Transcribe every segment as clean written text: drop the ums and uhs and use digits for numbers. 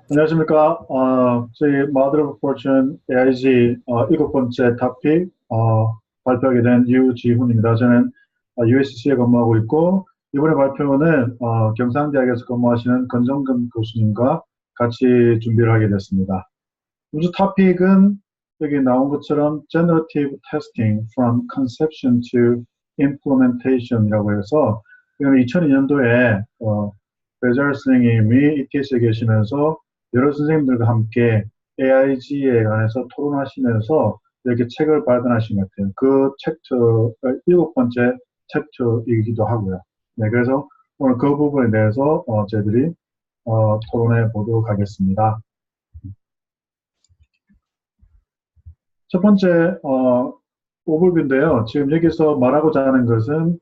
안녕하십니까. 저희 Mother of Fortune AIG 일곱 번째 토픽 발표하게 된 유지훈입니다. 저는 USC에 근무하고 있고 이번에 발표는 경상대학에서 근무하시는 건정근 교수님과 같이 준비를 하게 됐습니다. 우주 토픽은 여기 나온 것처럼 Generative Testing from Conception to Implementation이라고 해서 이거는 2002년도에 배절 선생님이 ETS에 계시면서 여러 선생님들과 함께 AIG에 관해서 토론하시면서 이렇게 책을 발간하신 것 같아요. 그 챕터, 일곱 번째 챕터이기도 하고요. 네, 그래서 오늘 그 부분에 대해서 저희들이 토론해 보도록 하겠습니다. 첫 번째 오버뷰인데요. 지금 여기서 말하고자 하는 것은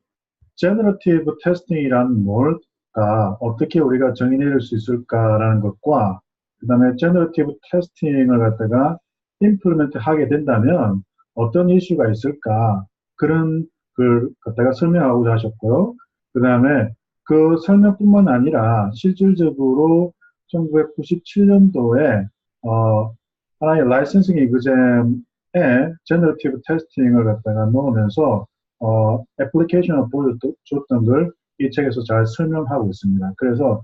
Generative Testing이란 뭘까, 어떻게 우리가 정의 내릴 수 있을까라는 것과 그 다음에 Generative Testing을 갖다가 implement 하게 된다면 어떤 이슈가 있을까, 그런 걸 갖다가 설명하고자 하셨고요. 그 다음에 그 설명뿐만 아니라 실질적으로 1997년도에 하나의 라이센싱 이그잼에 Generative Testing을 갖다가 넣으면서 애플리케이션을 보여줬던 걸 이 책에서 잘 설명하고 있습니다. 그래서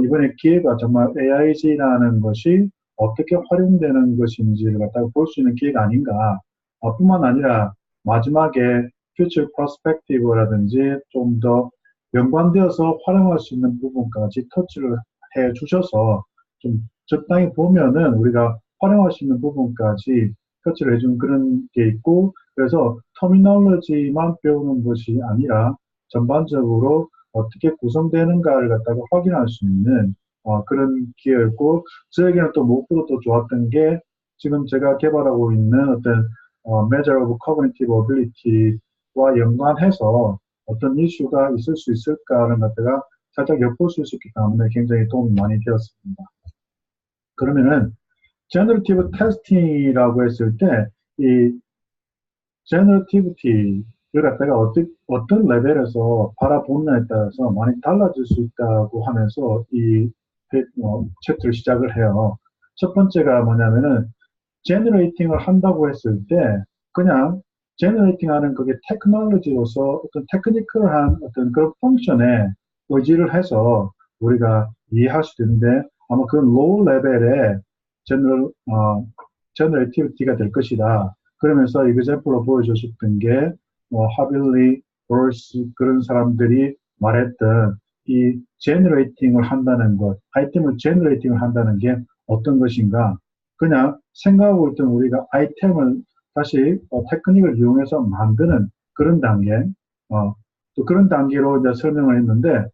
이번에 기회가 정말 AIG라는 것이 어떻게 활용되는 것인지를 갖다가 볼 수 있는 기회가 아닌가. 뿐만 아니라 마지막에 Future Perspective라든지 좀 더 연관되어서 활용할 수 있는 부분까지 터치를 해 주셔서 좀 적당히 보면은 우리가 활용할 수 있는 부분까지 터치를 해준 그런 게 있고, 그래서 터미널로지만 배우는 것이 아니라 전반적으로 어떻게 구성되는가를 갖다가 확인할 수 있는 그런 기회였고, 저에게는 또 무엇보다 더 좋았던 게 지금 제가 개발하고 있는 어떤 Measure of Cognitive Ability와 연관해서 어떤 이슈가 있을 수 있을까를 갖다가 살짝 엿볼 수 있었기 때문에 굉장히 도움이 많이 되었습니다. 그러면은 Generative Testing이라고 했을 때 이 Generativity를 갖다가 어떤 레벨에서 바라보느냐에 따라서 많이 달라질 수 있다고 하면서 이 챕터를 시작을 해요. 첫 번째가 뭐냐면은 Generating을 한다고 했을 때 그냥 Generating 하는 그게 테크놀로지로서 어떤 테크니컬한 어떤 그런 펑션에 의지를 해서 우리가 이해할 수도 있는데 아마 그 로우 레벨의 Generativity가 될 것이다. 그러면서 이그젠플로 보여주셨던 게 하빌리, 벌스 그런 사람들이 말했던 이 제너레이팅을 한다는 것, 아이템을 제너레이팅을 한다는 게 어떤 것인가? 그냥 생각하고 있던 우리가 아이템을 다시 테크닉을 이용해서 만드는 그런 단계, 또 그런 단계로 이제 설명을 했는데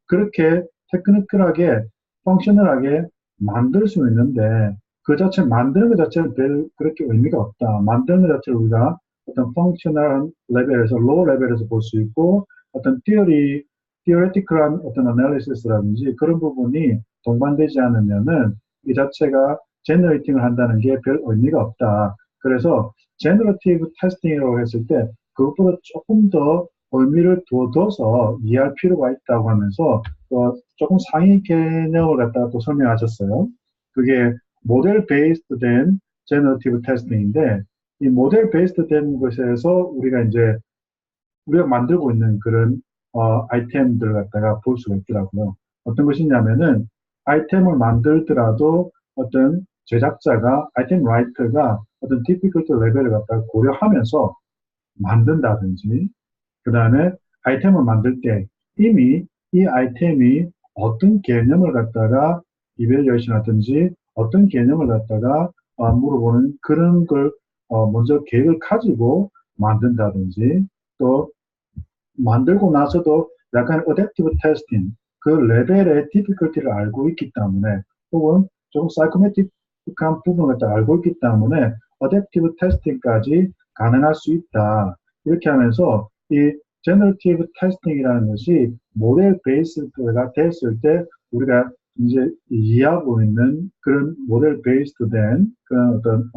그렇게 테크니컬하게, 펑셔널하게 만들 수 있는데 그 자체 만드는 것 자체는 별 그렇게 의미가 없다. 만드는 것 자체를 우리가 어떤 펑셔널한 레벨에서, 로우 레벨에서 볼 수 있고 어떤 theoretical한 어떤 analysis라든지 그런 부분이 동반되지 않으면은 이 자체가 generating을 한다는 게 별 의미가 없다. 그래서 generative testing이라고 했을 때 그것보다 조금 더 의미를 둬서 이해할 필요가 있다고 하면서 조금 상위 개념을 갖다가 또 설명하셨어요. 그게 모델 베이스드 된 제너티브 테스팅인데 이 모델 베이스드 된 것에서 우리가 만들고 있는 그런 아이템들을 갖다가 볼 수가 있더라고요. 어떤 것이냐면은 아이템을 만들더라도 어떤 제작자가, 아이템 라이터가 어떤 디피컬트 레벨을 갖다가 고려하면서 만든다든지, 그 다음에 아이템을 만들 때 이미 이 아이템이 어떤 개념을 갖다가 이벨리에이션 하든지 어떤 개념을 갖다가 물어보는 그런 걸 먼저 계획을 가지고 만든다든지, 또 만들고 나서도 약간 어댑티브 테스팅, 그 레벨의 디피컬티를 알고 있기 때문에 혹은 조금 사이코메틱한 부분을 갖다 알고 있기 때문에 어댑티브 테스팅까지 가능할 수 있다. 이렇게 하면서 이 제너러티브 테스팅이라는 것이 모델 베이스가 됐을 때 우리가 이제 이해하고 있는 그런 모델 베이스드 된 그런 어떤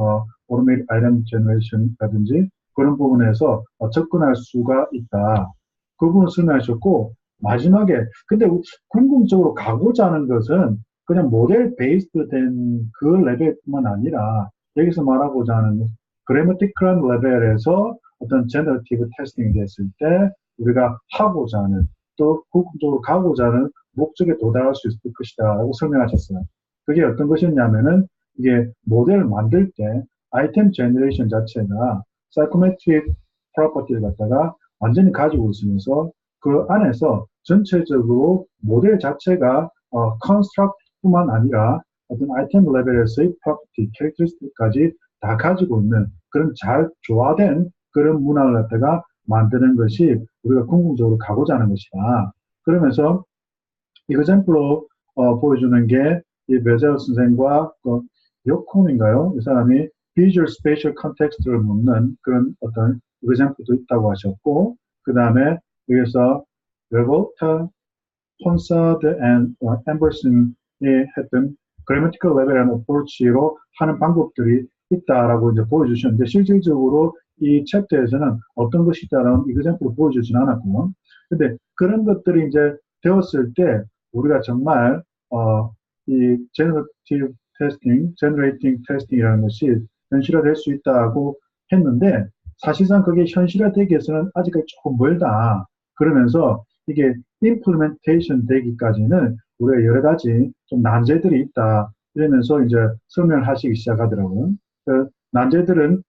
오토메이트 아이템 제너레이션이라든지 그런 부분에서 접근할 수가 있다. 그 부분을 설명하셨고, 마지막에, 근데 궁극적으로 가고자 하는 것은 그냥 모델 베이스드 된 그 레벨뿐만 아니라 여기서 말하고자 하는 그래머티컬한 레벨에서 어떤 제너러티브 테스팅이 됐을 때 우리가 하고자 하는 또 궁극적으로 가고자 하는 목적에 도달할 수 있을 것이다 라고 설명하셨어요. 그게 어떤 것이냐면은 이게 모델을 만들 때 아이템 제너레이션 자체가 사이코메트릭 프로퍼티를 갖다가 완전히 가지고 있으면서 그 안에서 전체적으로 모델 자체가 컨스트럭트뿐만 아니라 어떤 아이템 레벨에서의 프로퍼티, 캐릭터리스틱까지 다 가지고 있는 그런 잘 조화된 그런 문화를 갖다가 만드는 것이 우리가 궁극적으로 가고자 하는 것이다. 그러면서 이그젬플로 보여주는 게 이 베젤 선생과 요콤인가요? 이 사람이 Visual Spatial Context를 묻는 그런 어떤 이그젬플도 있다고 하셨고 그 다음에 여기서 레볼타, 폰사드 앤 엠버슨이 했던 Grammatical Level and Approach로 하는 방법들이 있다라고 이제 보여주셨는데 실질적으로 이 챕터에서는 어떤 것이 있다라는 이그젬플을 보여주지는 않았고요. 근데 그런 것들이 이제 되었을 때 우리가 정말 이 Generative Testing, Generating Testing이라는 것이 현실화될 수 있다고 했는데 사실상 그게 현실화되기 위해서는 아직까지 조금 멀다. 그러면서 이게 implementation 되기까지는 우리가 여러 가지 좀 난제들이 있다. 이러면서 이제 설명을 하시기 시작하더라고요. 그 난제들은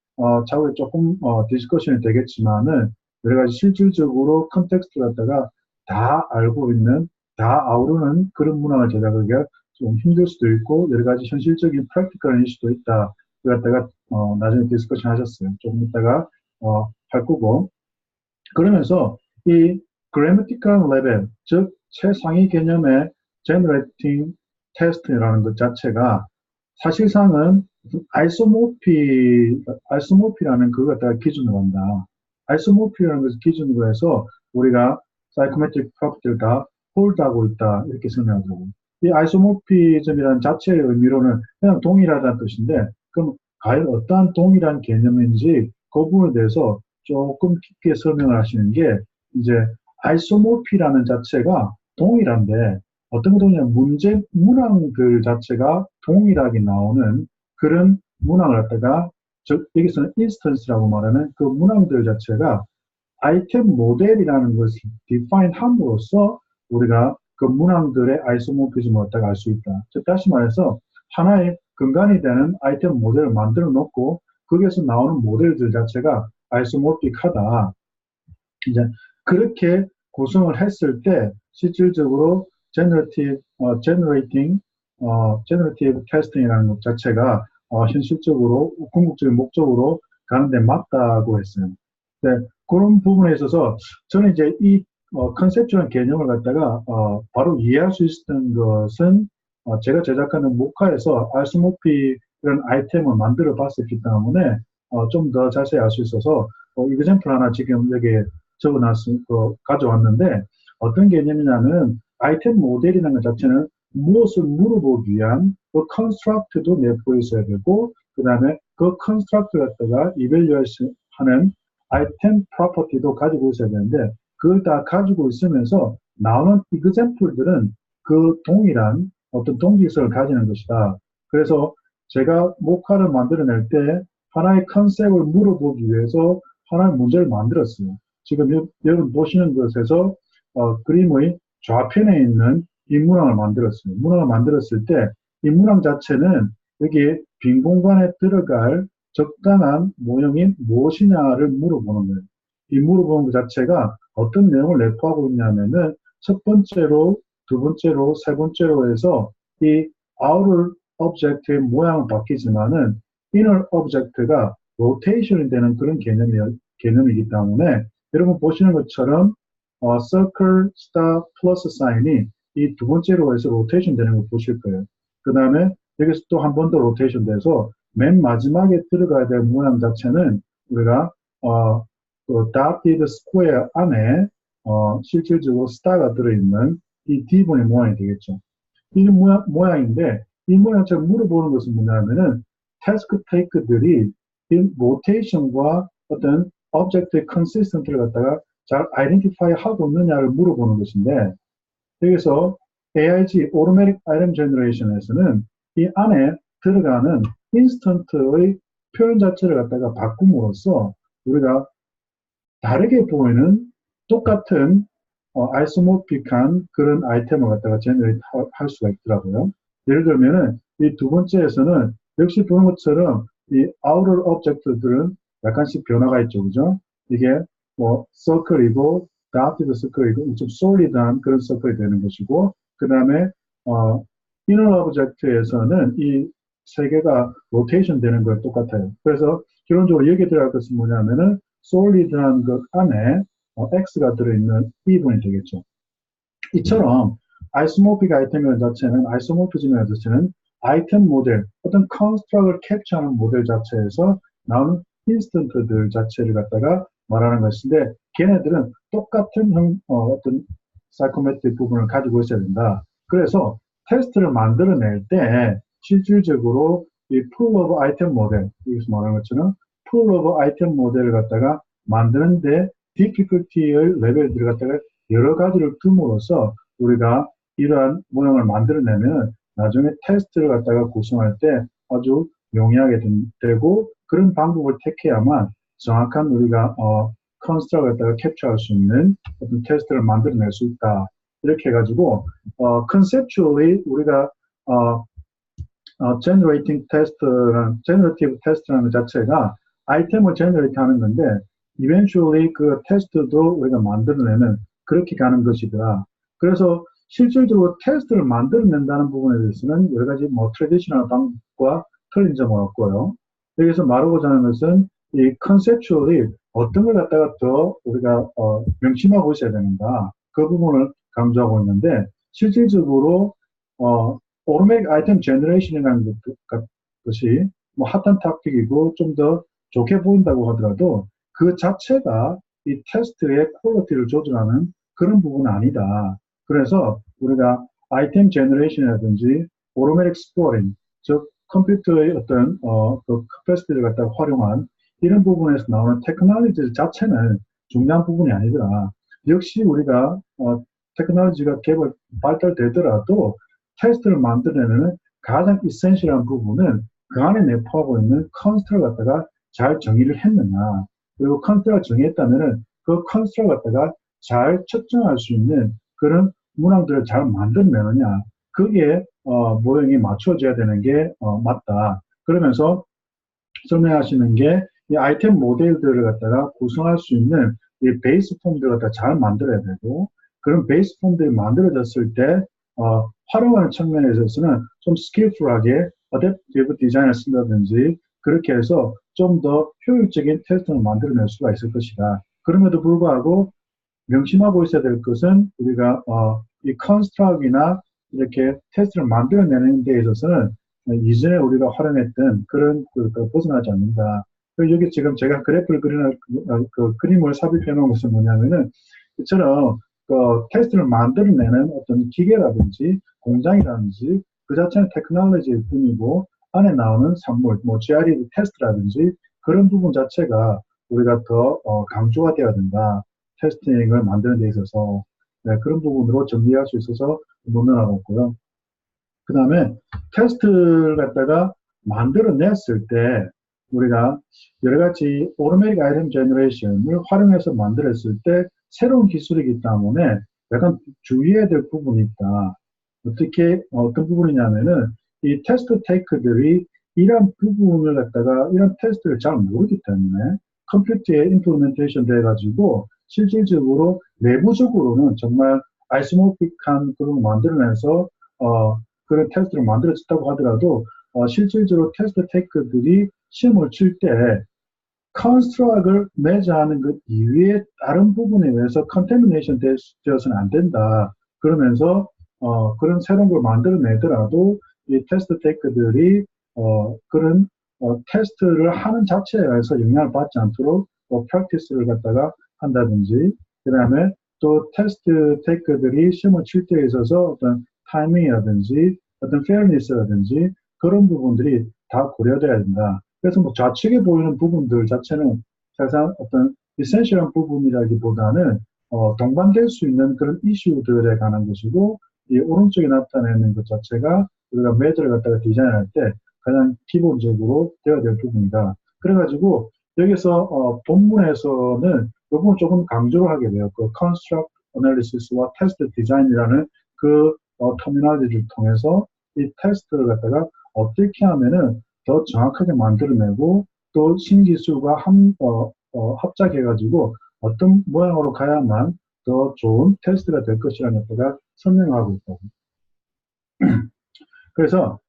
차후에 조금 디스커션이 되겠지만은 여러 가지 실질적으로 컨텍스트 갖다가 다 알고 있는, 다 아우르는 그런 문항을 제작하기가 좀 힘들 수도 있고 여러 가지 현실적인 프랙티컬한 이슈도 있다. 그 갖다가 나중에 디스커션 하셨어요. 조금 이따가 할 거고. 그러면서 이 grammatical level, 즉 최상위 개념의 generating test라는 것 자체가 사실상은 아이소모피라는 그걸 갖다가 기준으로 한다. 아이소모피라는 것을 기준으로 해서 우리가 사이코메트릭 프로퍼티를 다 홀드하고 있다. 이렇게 설명하더라고요. 이 아이소모피즘이라는 자체의 의미로는 그냥 동일하다는 뜻인데 그럼 과연 어떠한 동일한 개념인지 그 부분에 대해서 조금 깊게 설명을 하시는 게 이제 아이소모피라는 자체가 동일한데 어떤 거냐면 문항들 자체가 동일하게 나오는 그런 문항을 갖다가 여기서는 인스턴스라고 말하는 그 문항들 자체가 아이템 모델이라는 것을 define 함으로써 우리가 그 문항들의 아이소모피즘을 갖다가 알 수 있다. 즉 다시 말해서 하나의 근간이 되는 아이템 모델을 만들어 놓고 거기에서 나오는 모델들 자체가 아이소모픽하다. 이제 그렇게 구성을 했을 때 실질적으로 generative testing이라는 것 자체가 현실적으로 궁극적인 목적으로 가는데 맞다고 했어요. 네, 그런 부분에 있어서 저는 이제 이 컨셉주한 개념을 갖다가 바로 이해할 수 있었던 것은 제가 제작하는 모카에서 알스모피 이런 아이템을 만들어 봤었기 때문에 좀 더 자세히 알 수 있어서 이그젬플 하나 지금 여기에 가져왔는데 어떤 개념이냐면 아이템 모델이라는 것 자체는 무엇을 물어보기 위한 그 컨스트럭트도 내포 있어야 되고 그 다음에 그 컨스트럭트 갖다가 이밸류에이션 하는 아이템 프로퍼티도 가지고 있어야 되는데 그걸 다 가지고 있으면서 나오는 이그젬플들은 그 동일한 어떤 동기성을 가지는 것이다. 그래서 제가 모카를 만들어낼 때 하나의 컨셉을 물어보기 위해서 하나의 문제를 만들었어요. 지금 여러분 보시는 것에서 그림의 좌편에 있는 이 문항을 만들었어요. 문항을 만들었을 때 이 문항 자체는 여기에 빈 공간에 들어갈 적당한 모형이 무엇이냐를 물어보는 거예요. 이 물어보는 것 자체가 어떤 내용을 내포하고 있냐면은 첫 번째로, 두 번째로, 세 번째로 해서 이 outer object의 모양은 바뀌지만은 inner object가 로테이션이 되는 그런 개념이기 때문에 여러분 보시는 것처럼 circle, star, plus sign이 이 두 번째로 해서 로테이션 되는 걸 보실 거예요. 그 다음에 여기서 또 한 번 더 로테이션 돼서 맨 마지막에 들어가야 될 모양 자체는 우리가 그 dotted square 안에 실질적으로 star가 들어있는 이 D본의 모양이 되겠죠. 이 모양인데 이 모양처럼 물어보는 것은 뭐냐면은 태스크 테이크들이 이 로테이션과 어떤 오브젝트의 컨시스턴트를 갖다가 잘 아이덴티파이 하고 있느냐를 물어보는 것인데, 여기서 AIG, Automatic Item Generation에서는 이 안에 들어가는 인스턴트의 표현 자체를 갖다가 바꿈으로써 우리가 다르게 보이는 똑같은 아이소모픽한 그런 아이템을 갖다가 제너레이트 할 수가 있더라고요. 예를 들면은 이 두 번째에서는 역시 보는 것처럼 이 outer object들은 약간씩 변화가 있죠, 그죠? 이게 뭐 서클이고 dotted 서클이고 좀 solid한 그런 서클이 되는 것이고, 그 다음에 inner object에서는 이 세 개가 로테이션 되는 거 똑같아요. 그래서 기본적으로 여기에 들어갈 것은 뭐냐면은 solid한 것 안에 X가 들어있는 E분이 되겠죠. 이처럼 아이소모픽 아이템이라는 자체는, 아이소모피즘이라는 자체는 아이템 모델, 어떤 컨스트럭을 캡처하는 모델 자체에서 나오는 인스턴트들 자체를 갖다가 말하는 것인데, 걔네들은 똑같은 어떤 사이코메트릭 부분을 가지고 있어야 된다. 그래서 테스트를 만들어낼 때 실질적으로 이 풀 오브 아이템 모델, 여기서 말하는 것처럼 풀 오브 아이템 모델을 갖다가 만드는데 difficulty의 레벨들을 갖다가 여러 가지를 둠으로써 우리가 이러한 모양을 만들어내면 나중에 테스트를 갖다가 구성할 때 아주 용이하게 되고, 그런 방법을 택해야만 정확한 우리가 컨스트럭을 갖다가 캡처할 수 있는 어떤 테스트를 만들어낼 수 있다. 이렇게 해가지고 conceptually 우리가 generating test라는, generative test라는 것 자체가 아이템을 generate 하는 건데, eventually 그 테스트도 우리가 만들어내는, 그렇게 가는 것이더라. 그래서 실질적으로 테스트를 만들어낸다는 부분에 대해서는 여러 가지 뭐 트레디셔널 방법과 틀린 점은 없고요. 여기서 말하고자 하는 것은 이 conceptually 어떤 걸 갖다가 더 우리가 명심하고 있어야 되는가, 그 부분을 강조하고 있는데, 실질적으로 오토매틱 아이템 제너레이션이라는 것이 뭐 핫한 토픽이고 좀 더 좋게 보인다고 하더라도 그 자체가 이 테스트의 퀄리티를 조절하는 그런 부분은 아니다. 그래서 우리가 아이템 제너레이션이라든지 오토매틱 스코어링, 즉 컴퓨터의 어떤 그 캐패시티를 갖다가 활용한 이런 부분에서 나오는 테크놀로지 자체는 중요한 부분이 아니더라. 역시 우리가 테크놀로지가 발달되더라도 테스트를 만들어내는 가장 이센셜한 부분은 그 안에 내포하고 있는 컨스트를 갖다가 잘 정의를 했느냐, 그리고 컨스트를 정의했다면은 그 컨스트를 갖다가 잘 측정할 수 있는 그런 문항들을 잘 만들어내느냐, 그게 모형이 맞춰져야 되는 게 맞다. 그러면서 설명하시는 게 이 아이템 모델들을 갖다가 구성할 수 있는 이 베이스 폼들을 갖다가 잘 만들어야 되고, 그런 베이스 폼들이 만들어졌을 때 활용하는 측면에 있어서는 좀 스킬풀하게 어댑티브 디자인을 쓴다든지 그렇게 해서 좀 더 효율적인 테스트를 만들어낼 수가 있을 것이다. 그럼에도 불구하고 명심하고 있어야 될 것은 우리가 이 컨스트럭이나 이렇게 테스트를 만들어내는 데 있어서는 이전에 우리가 활용했던 그런 벗어나지 않는다. 여기 지금 제가 그래프를 그리는 그 그림을 삽입해 놓은 것은 뭐냐면은 이처럼 테스트를 만들어내는 어떤 기계라든지 공장이라든지 그 자체는 테크놀로지일 뿐이고, 안에 나오는 산물, 뭐 GRE 테스트라든지 그런 부분 자체가 우리가 더 강조가 되어야 된다. 테스팅을 만드는 데 있어서. 네, 그런 부분으로 정리할 수 있어서 논문하고 있고요. 그 다음에 테스트를 갖다가 만들어냈을 때 우리가 여러 가지 오토매틱 아이템 제너레이션을 활용해서 만들었을 때 새로운 기술이기 때문에 약간 주의해야 될 부분이 있다. 어떻게 어떤 부분이냐면은 이 테스트 테이크들이 이런 부분을 갖다가 이런 테스트를 잘 모르기 때문에 컴퓨터에 임플리멘테이션 돼가지고 실질적으로 내부적으로는 정말 아이소모픽한 그런 걸 만들어내서 그런 테스트를 만들어졌다고 하더라도 실질적으로 테스트 테이크들이 시험을 칠 때 컨스트럭을 매저하는 것 이외에 다른 부분에 의해서 컨테미네이션 되어서는 안 된다. 그러면서 그런 새로운 걸 만들어내더라도 이 테스트 테이크들이 그런 테스트를 하는 자체에 의해서 영향을 받지 않도록 프랙티스를 갖다가 한다든지, 그 다음에 또 테스트 테이크들이 시험을 칠 때에 있어서 어떤 타이밍이라든지 어떤 페어니스라든지 그런 부분들이 다 고려돼야 된다. 그래서 뭐 좌측에 보이는 부분들 자체는 사실상 어떤 이센셜한 부분이라기보다는 동반될 수 있는 그런 이슈들에 관한 것이고 이 오른쪽에 나타내는 것 자체가 우리가 매드를 갖다가 디자인할 때 가장 기본적으로 되어야 될 부분이다. 그래가지고 여기서 본문에서는 이 부분 조금 강조를 하게 돼요. 그 construct analysis와 test design이라는 그 터미널리를 통해서 이 테스트를 갖다가 어떻게 하면은 더 정확하게 만들어내고 또 신기술과 합작해가지고 어떤 모양으로 가야만 더 좋은 테스트가 될 것이라는 것들을 설명하고 있다고. 그래서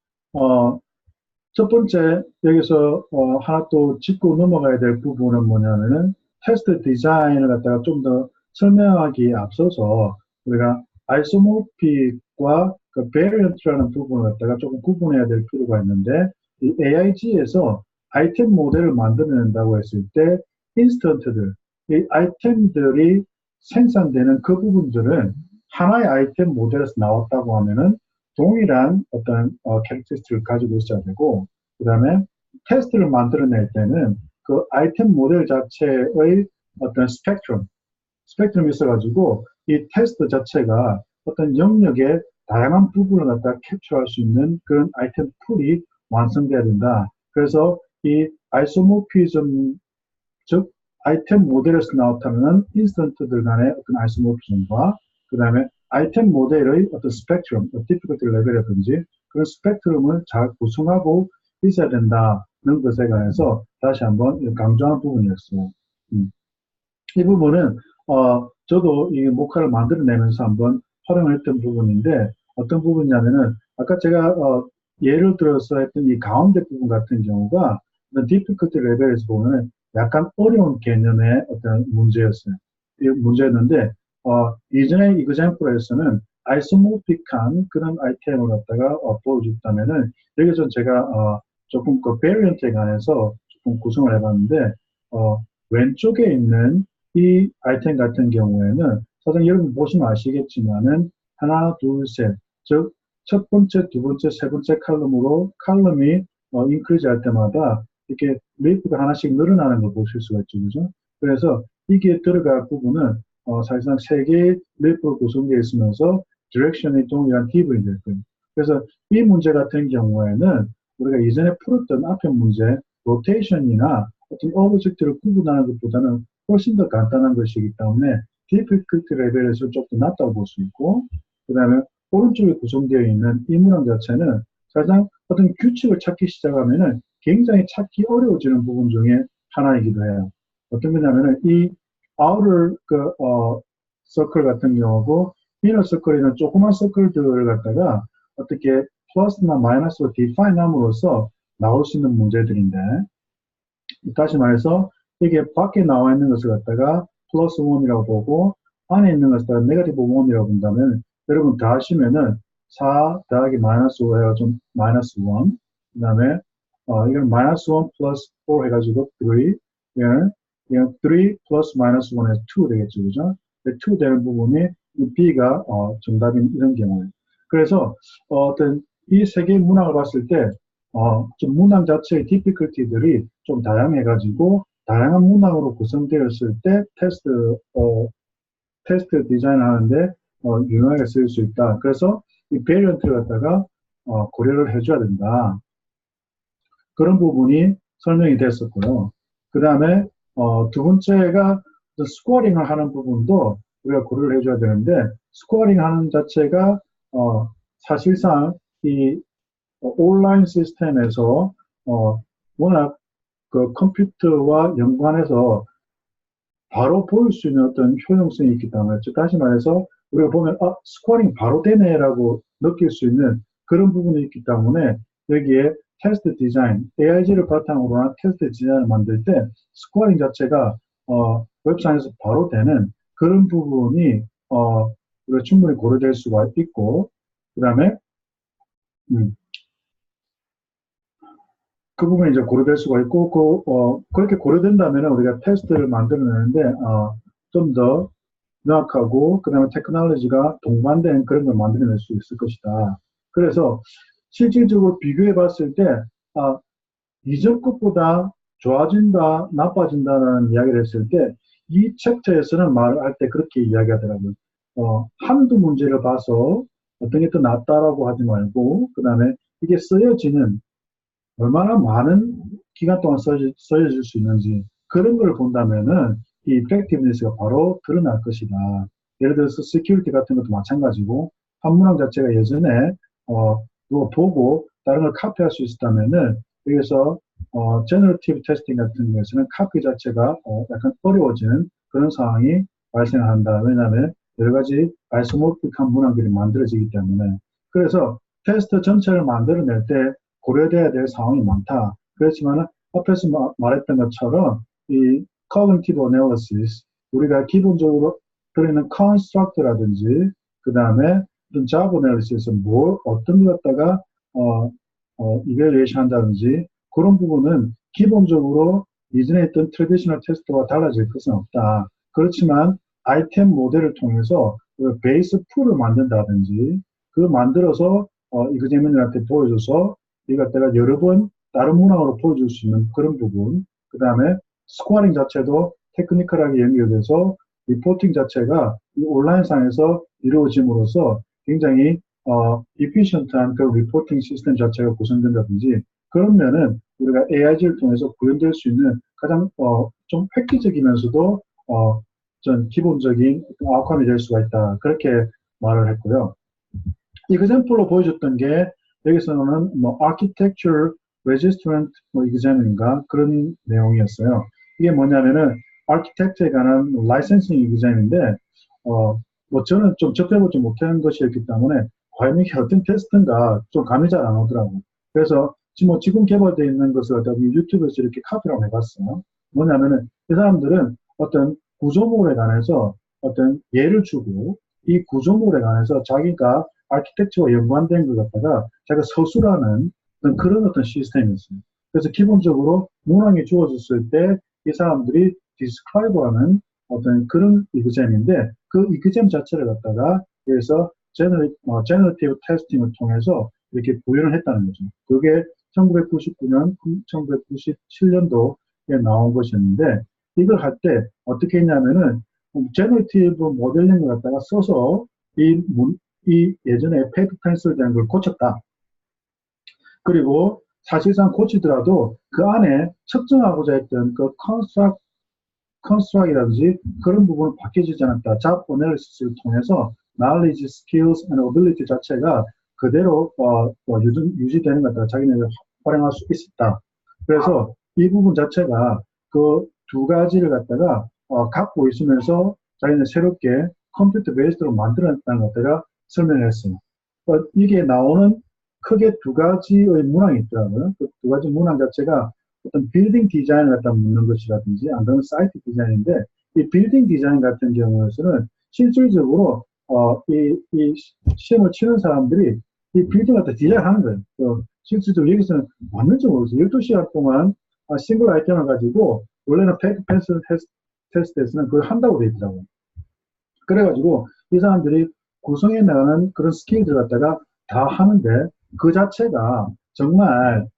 첫 번째 여기서 하나 또 짚고 넘어가야 될 부분은 뭐냐면은 테스트 디자인을 갖다가 좀 더 설명하기에 앞서서 우리가 아이소모픽과 그 베리언트라는 부분을 갖다가 조금 구분해야 될 필요가 있는데 이 AIG에서 아이템 모델을 만들어낸다고 했을 때 인스턴트들, 이 아이템들이 생산되는 그 부분들은 하나의 아이템 모델에서 나왔다고 하면은 동일한 어떤 캐릭터스틱을 가지고 있어야 되고 그 다음에 테스트를 만들어낼 때는 그 아이템 모델 자체의 어떤 스펙트럼이 있어가지고 이 테스트 자체가 어떤 영역의 다양한 부분을 갖다 캡처할 수 있는 그런 아이템 풀이 완성돼야 된다. 그래서 이 아이소모피즘, 즉 아이템 모델에서 나타나는 인스턴트들 간의 어떤 아이소모피즘과 그 다음에 아이템 모델의 어떤 스펙트럼, 디피컬티 레벨이라든지 그런 스펙트럼을 잘 구성하고 있어야 된다는 것에 관해서 다시 한번 강조하는 부분이었어요. 이 부분은 저도 이 모카를 만들어내면서 한번 활용을 했던 부분인데 어떤 부분이냐면은 아까 제가 예를 들어서 했던 이 가운데 부분 같은 경우가 디피컬티 레벨에서 보면 약간 어려운 개념의 어떤 문제였어요. 이 문제였는데 이전에 이그젠플에서는 아이소모픽한 그런 아이템을 갖다가 보여줬다면은 여기서 제가 조금 그 베리언트에 관해서 조금 구성을 해봤는데 왼쪽에 있는 이 아이템 같은 경우에는 사실 여러분 보시면 아시겠지만은 하나, 둘, 셋, 즉 첫 번째, 두 번째, 세 번째 칼럼으로 칼럼이 인크리즈 할 때마다 이렇게 레이프가 하나씩 늘어나는 걸 보실 수가 있죠, 그죠? 그래서 이게 들어갈 부분은 사실상 세 개의 레이프로 구성되어 있으면서 디렉션이 동일한 기분이 될 거예요. 그래서 이 문제 같은 경우에는 우리가 이전에 풀었던 앞에 문제, 로테이션이나 어떤 오브젝트를 구분하는 것보다는 훨씬 더 간단한 것이기 때문에 디피컬티 레벨에서 조금 낮다고 볼 수 있고 그 다음에 오른쪽에 구성되어 있는 이 문항 자체는 가장 어떤 규칙을 찾기 시작하면은 굉장히 찾기 어려워지는 부분 중에 하나이기도 해요. 어떤 거냐면은 이 outer 서클 같은 경우고 inner 서클에는 조그만 서클들을 갖다가 어떻게 플러스나 마이너스로 디파인 함으로써 나올 수 있는 문제들인데 다시 말해서 이게 밖에 나와 있는 것을 갖다가 플러스 1이라고 보고 안에 있는 것을 갖다가 네거티브 1이라고 본다면 여러분 다 하시면은 4 더하기 마이너스 5 해가지고 마이너스 1 그 다음에 이건 마이너스 1 플러스 4 해가지고 3 이건 3 플러스 마이너스 1 해서 2 되겠죠, 그죠? 2 되는 부분이 B가 정답인 이런 경우에 그래서 어떤 이 세 개의 문항을 봤을 때 좀 문항 자체의 디피컬티들이 좀 다양해가지고 다양한 문항으로 구성되었을 때 테스트 디자인을 하는데 유용하게 쓰일 수 있다. 그래서 이 베리언트를 갖다가 고려를 해줘야 된다. 그런 부분이 설명이 됐었고요. 그 다음에 두 번째가 스코어링을 하는 부분도 우리가 고려를 해줘야 되는데 스코어링 하는 자체가 사실상 이 온라인 시스템에서 워낙 그 컴퓨터와 연관해서 바로 보일 수 있는 어떤 효용성이 있기 때문에 즉 다시 말해서 우리가 보면 스코어링 바로 되네라고 느낄 수 있는 그런 부분이 있기 때문에 여기에 테스트 디자인, AIG를 바탕으로 한 테스트 디자인을 만들 때 스코어링 자체가 웹사이트에서 바로 되는 그런 부분이 우리가 충분히 고려될 수가 있고 그 다음에 그 부분이 이제 고려될 수가 있고, 그렇게 고려된다면 우리가 테스트를 만들어내는데, 좀 더 명확하고, 그 다음에 테크놀로지가 동반된 그런 걸 만들어낼 수 있을 것이다. 그래서 실질적으로 비교해 봤을 때, 이전 것보다 좋아진다, 나빠진다는 이야기를 했을 때, 이 챕터에서는 말을 할 때 그렇게 이야기하더라고요. 한두 문제를 봐서 어떤 게 더 낫다라고 하지 말고, 그 다음에 이게 쓰여지는 얼마나 많은 기간 동안 써질 수 있는지 그런 걸 본다면은 이 effectiveness가 바로 드러날 것이다. 예를 들어서 security 같은 것도 마찬가지고 한 문항 자체가 예전에 누가 보고 다른 걸 카피할 수 있었다면은 여기서 generative testing 같은 경우에는 카피 자체가 약간 어려워지는 그런 상황이 발생한다. 왜냐하면 여러 가지 아이소모픽한 문항들이 만들어지기 때문에. 그래서 테스트 전체를 만들어낼 때 고려돼야 될 상황이 많다. 그렇지만 앞에서 말했던 것처럼 이 cognitive analysis, 우리가 기본적으로 그리는 construct라든지 그 다음에 어떤 job analysis에서 어떤 것 갖다가 evaluation 한다든지 그런 부분은 기본적으로 이전에 있던 트래디셔널 테스트와 달라질 것은 없다. 그렇지만 아이템 모델을 통해서 그 베이스 풀을 만든다든지 그 만들어서 이그제민들한테 보여줘서 이 갖다가 여러 번 다른 문항으로 보여줄 수 있는 그런 부분, 그 다음에 스코어링 자체도 테크니컬하게 연결돼서 리포팅 자체가 이 온라인상에서 이루어짐으로써 굉장히 efficient한 그 리포팅 시스템 자체가 구성된다든지 그런 면은 우리가 AIG를 통해서 구현될 수 있는 가장 좀 획기적이면서도 전 기본적인 아웃컴이 될 수가 있다. 그렇게 말을 했고요. 이그샘플로 보여줬던 게 여기서는 뭐 architecture registrant 뭐 exam인가 그런 내용이었어요. 이게 뭐냐면은 architect에 관한 라이센싱 exam인데 뭐 저는 좀 접해보지 못한 것이었기 때문에 과연 이게 어떤 테스트인가 좀 감이 잘 안 오더라고요. 그래서 지금 개발되어 있는 것을 갖다가 유튜브에서 이렇게 카피를 해봤어요. 뭐냐면은 이 사람들은 어떤 구조물에 관해서 어떤 예를 주고 이 구조물에 관해서 자기가 아키텍처와 연관된 것 갖다가 자기가 서술하는 그런 어떤 시스템이었어요. 그래서 기본적으로 문항이 주어졌을 때 이 사람들이 디스크라이브하는 어떤 그런 이그잼인데 그 이그잼 자체를 갖다가 그래서 제너레이티브 테스팅을 통해서 이렇게 구현을 했다는 거죠. 그게 1999년, 1997년도에 나온 것이었는데 이걸 할 때 어떻게 했냐면은 제너레이티브 모델링을 갖다가 써서 이 예전에 페이퍼 펜슬 된 걸 고쳤다. 그리고 사실상 고치더라도 그 안에 측정하고자 했던 그 컨스트럭이라든지 그런 부분은 바뀌어지지 않았다. 잡 어널리시스를 통해서 knowledge, skills, and ability 자체가 그대로 유지되는 것 같다. 자기네가 활용할 수 있었다. 그래서 이 부분 자체가 그 두 가지를 갖다가 갖고 있으면서 자기네 새롭게 컴퓨터 베이스로 만들어냈다는 것들을 설명을 했어요. 이게 나오는 크게 두 가지의 문항이 있더라고요. 그 두 가지 문항 자체가 어떤 빌딩 디자인을 갖다 묻는 것이라든지 안 그러면 사이트 디자인인데 이 빌딩 디자인 같은 경우에서는 실질적으로 이 시험을 치는 사람들이 이 빌딩 갖다 디자인하는 거예요. 실질적으로 여기서는 맞는지 모르겠어요. 12시간 동안 싱글 아이템을 가지고 원래는 페이퍼 펜슬 테스트에서는 그걸 한다고 되어 있더라고요. 그래가지고 이 사람들이 구성해 나가는 그런 스킬들 갖다가 다 하는데 그 자체가 정말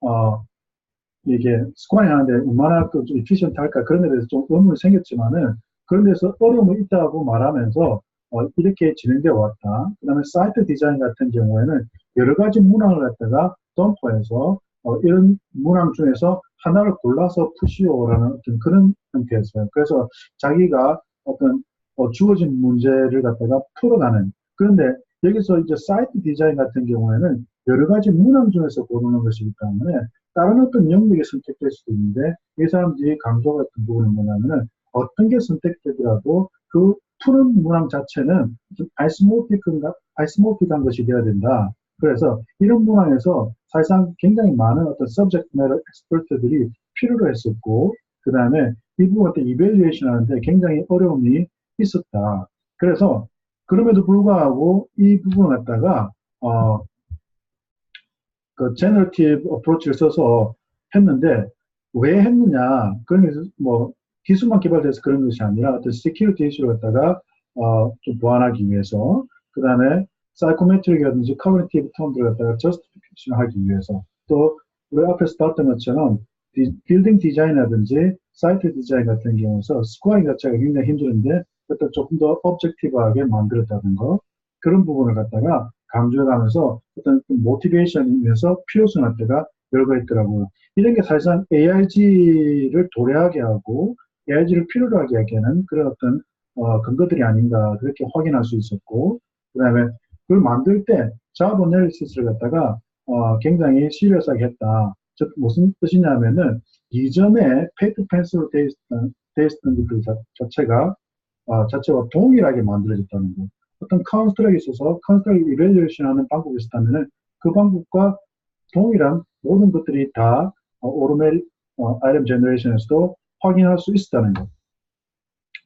이게 스코어링 하는데 얼마나 좀 이피션트 할까 그런 데 대해서 좀 의문이 생겼지만은 그런 데서 어려움이 있다고 말하면서 이렇게 진행되어 왔다. 그 다음에 사이트 디자인 같은 경우에는 여러 가지 문항을 갖다가 점퍼해서 이런 문항 중에서 하나를 골라서 푸시오라는 어떤 그런 형태였어요. 그래서 자기가 어떤 주어진 문제를 갖다가 풀어가는. 그런데 여기서 이제 사이트 디자인 같은 경우에는 여러 가지 문항 중에서 고르는 것이기 때문에 다른 어떤 영역이 선택될 수도 있는데 이 사람들이 강조했던 부분은 뭐냐면은 어떤 게 선택되더라도 그 푸는 문항 자체는 좀 아이스모픽한 것이 되어야 된다. 그래서 이런 문항에서 사실상 굉장히 많은 어떤 subject matter expert들이 필요로 했었고 그 다음에 이 부분 어떤 이벨리에이션 하는데 굉장히 어려움이 있었다. 그래서 그럼에도 불구하고 이 부분을 갖다가 그 제너러티브 어프로치를 써서 했는데 왜 했느냐? 그러면서 뭐 기술만 개발돼서 그런 것이 아니라 어떤 시큐리티 이슈를 갖다가 좀 보완하기 위해서 그 다음에 사이코메트릭이라든지 커뮤니티브 톤들을 갖다가 저스티피케이션 하기 위해서 또 우리 앞에서 봤던 것처럼 빌딩 디자인이라든지 사이트 디자인 같은 경우서 스코어링 자체가 굉장히 힘드는데 그것도 조금 더 objective하게 만들었다는 거 그런 부분을 갖다가 강조해가면서 어떤 모티베이션이면서 필요성 갖다가 열거 있더라고요. 이런 게 사실상 AIG를 도래하게 하고 AIG를 필요로 하게 하는 그런 어떤 근거들이 아닌가 그렇게 확인할 수 있었고 그다음에 그걸 만들 때 잡 어널리시스를 갖다가 굉장히 시리어스하게 했다. 즉 무슨 뜻이냐면은 이전에 페이퍼 펜스로 돼 있었던 것들 자체가 자체와 동일하게 만들어졌다는 거. 어떤 컨스트럭에 있어서 컨스트럭 이벨리에이션 하는 방법이 있었다면은 그 방법과 동일한 모든 것들이 다 오토매틱 아이템 제너레이션에서도 확인할 수 있었다는 것.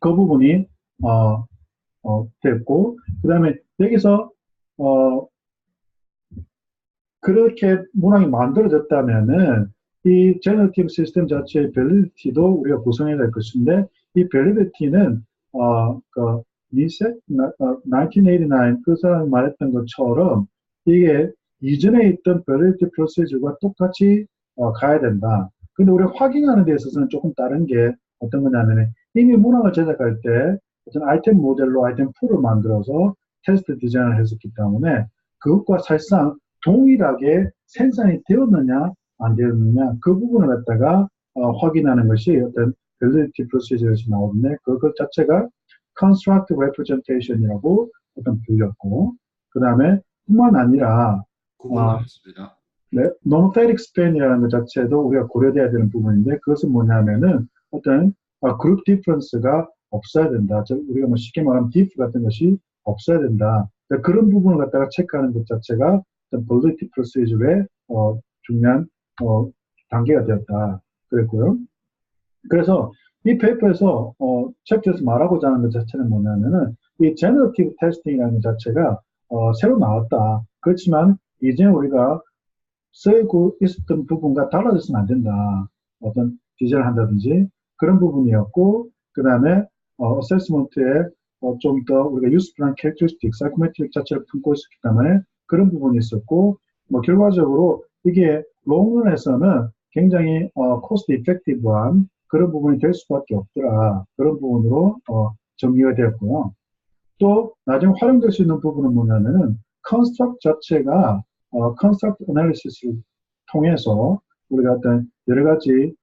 그 부분이 됐고 그 다음에 여기서 그렇게 문항이 만들어졌다면은 이 제너티브 시스템 자체의 밸리디티도 우리가 구성해야 될 것인데 이 밸리디티는 그 니세 1989 그 사람이 말했던 것처럼 이게 이전에 있던 밸리디티 프로세저가 똑같이 가야 된다. 근데 우리가 확인하는 데 있어서는 조금 다른 게 어떤 거냐면 이미 문항을 제작할 때 어떤 아이템 모델로 아이템 풀을 만들어서 테스트 디자인을 했었기 때문에 그것과 사실상 동일하게 생산이 되었느냐 안 되었느냐 그 부분을 갖다가 확인하는 것이 어떤 밸리디티 프로시저에서 나오는데 그것 자체가 construct representation이라고 어떤 불렸고 그 다음에 뿐만 아니라 9분 남았습니다. 네, nomothetic span이라는 것 자체도 우리가 고려돼야 되는 부분인데 그것은 뭐냐면은 어떤 그룹 디퍼런스가 없어야 된다. 즉 우리가 뭐 쉽게 말하면 diff 같은 것이 없어야 된다. 그러니까 그런 부분을 갖다가 체크하는 것 자체가 어떤 validity procedure의 중요한 단계가 되었다. 그랬고요. 그래서 이 페이퍼에서 챕터에서 말하고자 하는 것 자체는 뭐냐면은 이 generative testing이라는 것 자체가 새로 나왔다. 그렇지만 이제 우리가 쓰고 있었던 부분과 달라져서는 안 된다. 어떤 디자인을 한다든지 그런 부분이었고 그 다음에 어세스먼트에 좀 더 우리가 유스풀한 캐릭터리스틱, 사이코메트릭 자체를 품고 있었기 때문에 그런 부분이 있었고 뭐 결과적으로 이게 롱런에서는 굉장히 코스트 이펙티브한 그런 부분이 될 수밖에 없더라. 그런 부분으로 정리가 되었고요. 또 나중에 활용될 수 있는 부분은 뭐냐면은 컨스트럭트 자체가 컨스트럭트 애널리시스를 통해서 우리가 어떤 여러 가지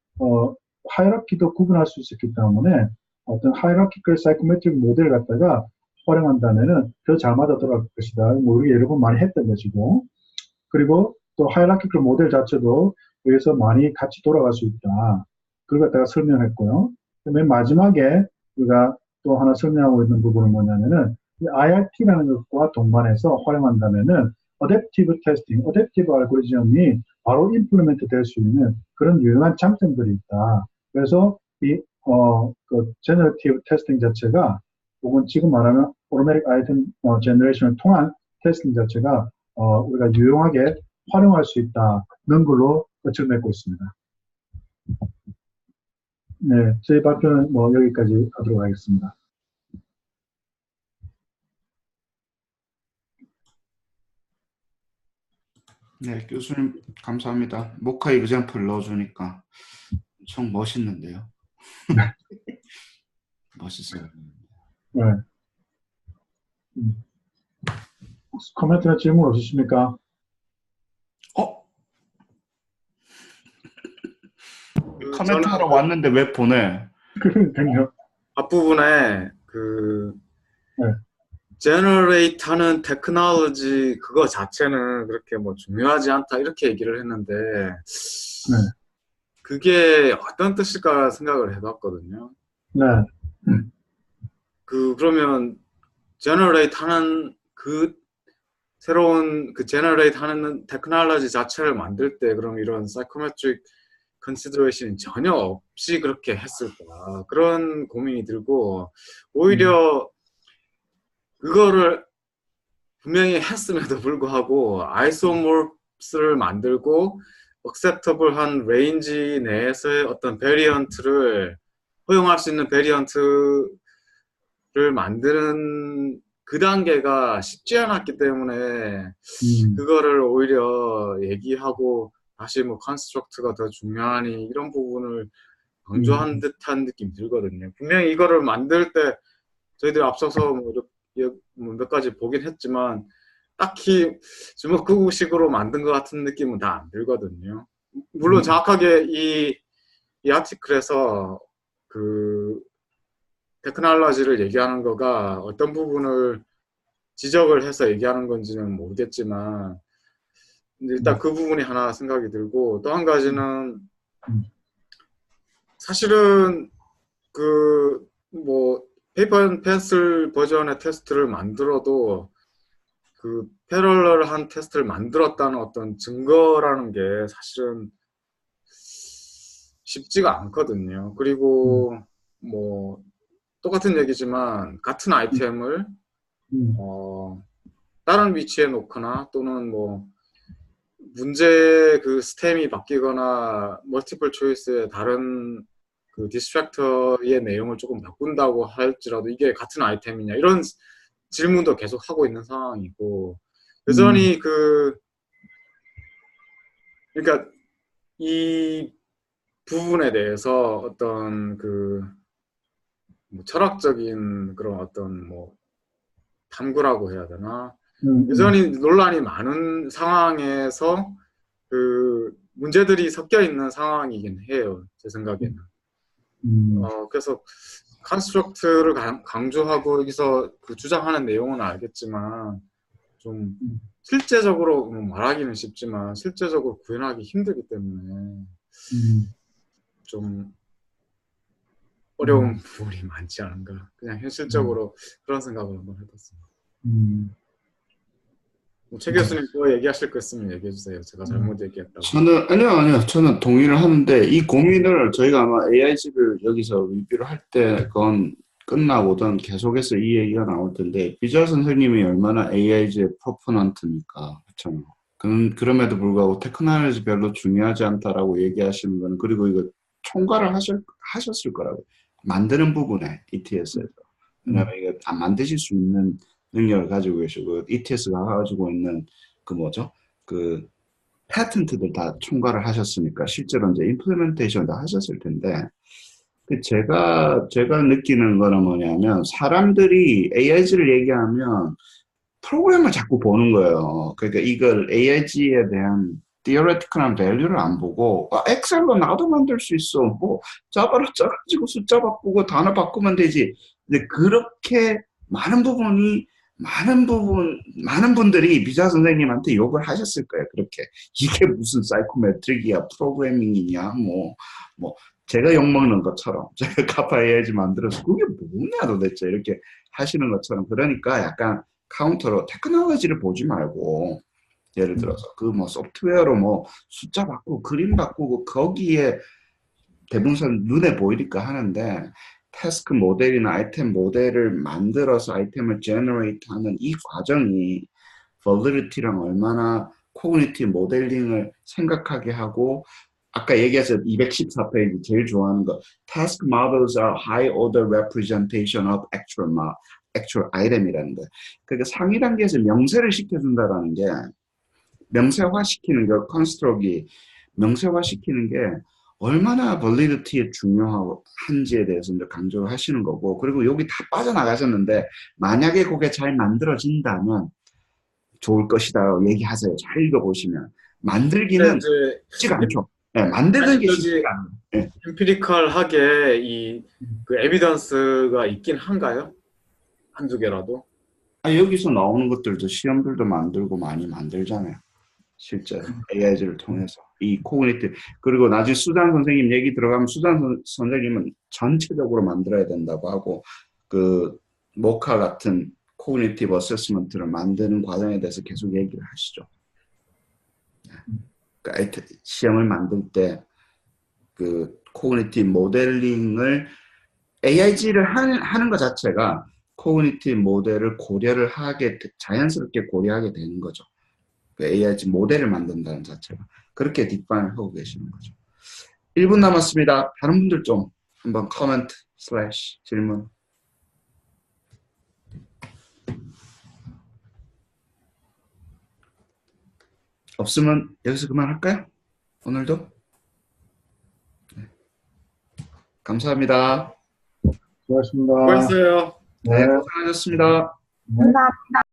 하이라키도 구분할 수 있었기 때문에 어떤 하이라키컬 사이코메트릭 모델을 갖다가 활용한다면은 더 잘 맞아 들어갈 것이다. 뭐 우리 여러 번 많이 했던 것이고 그리고 또 하이라키컬 모델 자체도 여기서 많이 같이 돌아갈 수 있다. 그걸 갖다가 설명했고요. 맨 마지막에 우리가 또 하나 설명하고 있는 부분은 뭐냐면은 이 IRT라는 것과 동반해서 활용한다면은 어댑티브 테스팅, 어댑티브 알고리즘이 바로 임플리멘트 될 수 있는 그런 유용한 장점들이 있다. 그래서 이 그 제너러티브 테스팅 자체가 혹은 지금 말하는 오토매틱 아이템 제너레이션을 통한 테스팅 자체가 우리가 유용하게 활용할 수 있다는 걸로 끝을 맺고 있습니다. 네, 저희 발표는 뭐 여기까지 하도록 하겠습니다. 네, 교수님 감사합니다. 모카 이그젬플 넣어주니까 엄청 멋있는데요. 멋있어요. 네. 코멘트나 질문 없으십니까? 코멘트 하러 왔는데 왜 보내? 그러니까요. 앞부분에 그 네. 제너레이트 하는 테크놀로지 그거 자체는 그렇게 뭐 중요하지 않다 이렇게 얘기를 했는데 네. 그게 어떤 뜻일까 생각을 해봤거든요. 네. 그러면 제너레이트 하는 그 새로운 그 제너레이트 하는 테크놀로지 자체를 만들 때 그럼 이런 사이코메트릭 컨시더레이션이 전혀 없이 그렇게 했을까 그런 고민이 들고 오히려 그거를 분명히 했음에도 불구하고 아이소모스를 만들고 acceptable한 레인지 내에서의 어떤 베리언트를 허용할 수 있는 베리언트를 만드는 그 단계가 쉽지 않았기 때문에 그거를 오히려 얘기하고 다시 뭐 컨스트럭트가 더 중요하니 이런 부분을 강조한 듯한 느낌이 들거든요. 분명히 이거를 만들 때 저희들이 앞서서 몇 가지 보긴 했지만 딱히 주먹구구식으로 만든 것 같은 느낌은 다 안 들거든요. 물론 정확하게 이 아티클에서 그 테크놀로지를 얘기하는 거가 어떤 부분을 지적을 해서 얘기하는 건지는 모르겠지만 일단 그 부분이 하나 생각이 들고 또 한 가지는 사실은 그 뭐 페이퍼 앤 펜슬 버전의 테스트를 만들어도 그 패럴럴한 테스트를 만들었다는 어떤 증거라는 게 사실은 쉽지가 않거든요. 그리고 뭐 똑같은 얘기지만 같은 아이템을 다른 위치에 놓거나 또는 뭐 문제 그 스템이 바뀌거나 멀티플 초이스의 다른 그 디스트랙터의 내용을 조금 바꾼다고 할지라도 이게 같은 아이템이냐 이런 질문도 계속 하고 있는 상황이고 여전히 그러니까 이 부분에 대해서 어떤 뭐 철학적인 그런 어떤 뭐 탐구라고 해야 되나 여전히 논란이 많은 상황에서 그 문제들이 섞여 있는 상황이긴 해요. 제 생각에는. 그래서 컨스트럭트를 강조하고 여기서 그 주장하는 내용은 알겠지만 좀 실제적으로 말하기는 쉽지만 실제적으로 구현하기 힘들기 때문에 좀 어려운 부분이 많지 않은가. 그냥 현실적으로 그런 생각을 한번 해봤습니다. 최 교수님 또 얘기하실 거 있으면 얘기해 주세요. 제가 잘못 얘기했다고. 아니요. 저는 동의를 하는데 이 고민을 저희가 아마 AIG를 여기서 리뷰를 할 때 그건 끝나고든 계속해서 이 얘기가 나올 텐데 비자 선생님이 얼마나 AIG의 프로포넌트입니까? 그렇죠. 그럼에도 불구하고 테크놀로지 별로 중요하지 않다라고 얘기하시는 건 그리고 이거 총괄을 하셨을 거라고 만드는 부분에 ETS에서 왜냐하면 이거 안 만드실 수 있는 능력을 가지고 계시고 ETS가 가지고 있는 그 패턴트들 다 총괄을 하셨으니까 실제로 이제 임플리멘테이션 다 하셨을 텐데 제가 느끼는 거는 뭐냐면 사람들이 AIG를 얘기하면 프로그램을 자꾸 보는 거예요. 그러니까 이걸 AIG에 대한 theoretical한 value를 안 보고 엑셀로 나도 만들 수 있어. 뭐 자바로 짜가지고 숫자 바꾸고 단어 바꾸면 되지. 근데 그렇게 많은 분들이 비자 선생님한테 욕을 하셨을 거예요. 그렇게 이게 무슨 사이코메트릭이야, 프로그래밍이냐, 뭐 제가 욕 먹는 것처럼 제가 카파 AIG 만들어서 그게 뭐냐 도대체 이렇게 하시는 것처럼 그러니까 약간 카운터로 테크놀로지를 보지 말고 예를 들어서 그 뭐 소프트웨어로 뭐 숫자 바꾸고 그림 바꾸고 거기에 대부분 눈에 보이니까 하는데 태스크 모델이나 아이템 모델을 만들어서 아이템을 제너레이트 하는 이 과정이 validity랑 얼마나 코그니티브 모델링을 생각하게 하고 아까 얘기해서 214페이지 제일 좋아하는 거 Task models are high order representation of actual item이라는 거. 그러니까 상위 단계에서 명세를 시켜준다라는 게 명세화시키는 게 컨스트럭이 명세화시키는 게 얼마나 validity에 중요한지에 대해서 이제 강조를 하시는 거고 그리고 여기 다 빠져나가셨는데 만약에 그게 잘 만들어진다면 좋을 것이다 얘기하세요. 잘 읽어보시면 만들기는 쉽지가 않죠. 네, 만드는 게 쉽지가 않아요. 네. 임피리컬하게 그 에비던스가 있긴 한가요? 한두 개라도? 여기서 나오는 것들도 시험들도 만들고 많이 만들잖아요. 실제로 AIG를 통해서 이 코그니티브 그리고 나중에 수단 선생님 얘기 들어가면 수단 선생님은 전체적으로 만들어야 된다고 하고 그 모카 같은 코그니티브 어세스먼트를 만드는 과정에 대해서 계속 얘기를 하시죠. 그러니까 시험을 만들 때 그 코그니티브 모델링을 AIG를 하는 것 자체가 코그니티브 모델을 자연스럽게 고려하게 되는 거죠. 그 AIG 모델을 만든다는 자체가 그렇게 뒷반을 하고 계시는 거죠. 1분 남았습니다. 다른 분들 좀 한번 코멘트 / 질문 없으면 여기서 그만할까요? 오늘도? 감사합니다. 수고하셨습니다. 수고했어요. 네, 고생하셨습니다. 네. 감사합니다.